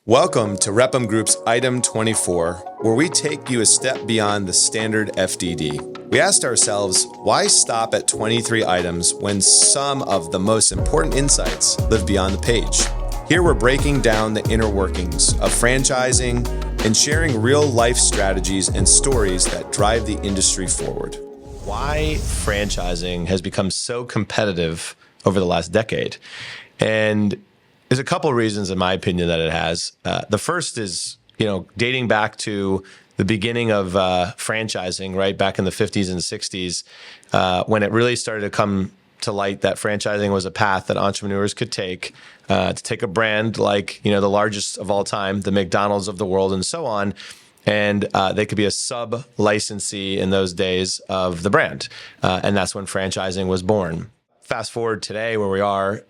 Welcome to Repum Group's Item 24, where we take you a step beyond the standard FDD. We asked ourselves, why stop at 23 items when some of the most important insights live beyond the page? Here we're breaking down the inner workings of franchising and sharing real-life strategies and stories that drive the industry forward. Why franchising has become so competitive over the last decade. And there's a couple of reasons, in my opinion, that it has. The first is, dating back to the beginning of franchising, right back in the 50s and 60s, when it really started to come to light that franchising was a path that entrepreneurs could take to take a brand like, the largest of all time, the McDonald's of the world, and so on. And they could be a sub-licensee in those days of the brand. And that's when franchising was born. Fast forward today where we are,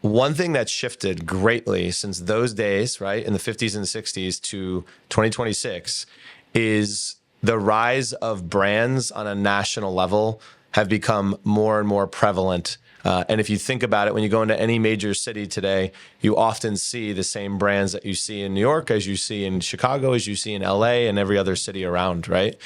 one thing that's shifted greatly since those days, right, in the 50s and 60s to 2026 is the rise of brands on a national level have become more and more prevalent. And if you think about it, when you go into any major city today, you often see the same brands that you see in New York, as you see in Chicago, as you see in LA, and every other city around, right?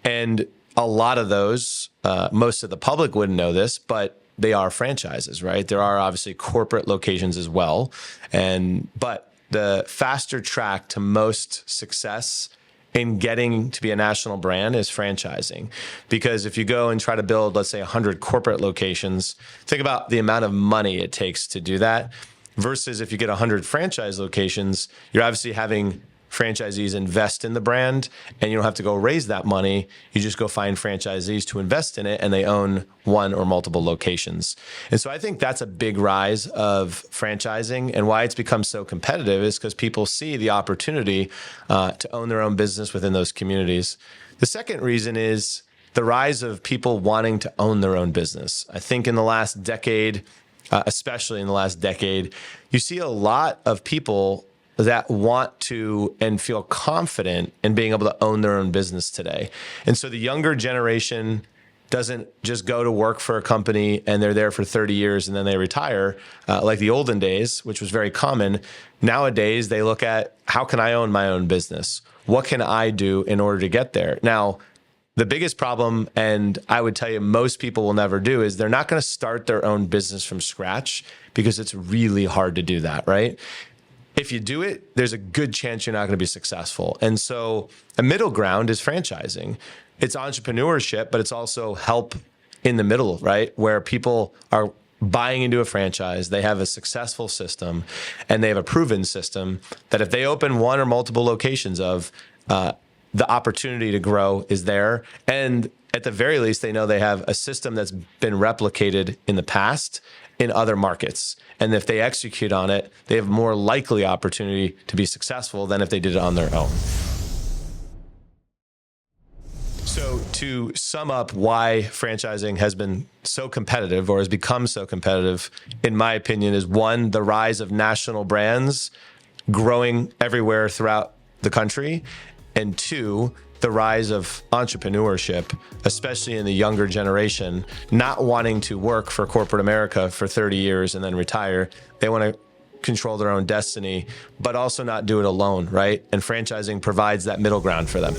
And a lot of those, most of the public wouldn't know this, but they are franchises, right? There are obviously corporate locations as well. But the faster track to most success in getting to be a national brand is franchising. Because if you go and try to build, let's say 100 corporate locations, think about the amount of money it takes to do that versus if you get 100 franchise locations, you're obviously having franchisees invest in the brand and you don't have to go raise that money. You just go find franchisees to invest in it and they own one or multiple locations. And so I think that's a big rise of franchising, and why it's become so competitive is because people see the opportunity to own their own business within those communities. The second reason is the rise of people wanting to own their own business. I think in the last decade, especially in the last decade, you see a lot of people that want to and feel confident in being able to own their own business today. And so the younger generation doesn't just go to work for a company and they're there for 30 years and then they retire, like the olden days, which was very common. Nowadays, they look at, how can I own my own business? What can I do in order to get there? Now, the biggest problem, and I would tell you most people will never do, is they're not going to start their own business from scratch because it's really hard to do that, right? If you do it, there's a good chance you're not going to be successful. And so a middle ground is franchising. It's entrepreneurship, but it's also help in the middle, right? Where people are buying into a franchise, they have a successful system, and they have a proven system that if they open one or multiple locations of, the opportunity to grow is there. And at the very least, they know they have a system that's been replicated in the past in other markets. And if they execute on it, they have more likely opportunity to be successful than if they did it on their own. So to sum up why franchising has been so competitive or has become so competitive, in my opinion, is one, the rise of national brands growing everywhere throughout the country, and two, the rise of entrepreneurship, especially in the younger generation, not wanting to work for corporate America for 30 years and then retire. They want to control their own destiny, but also not do it alone, right? And franchising provides that middle ground for them.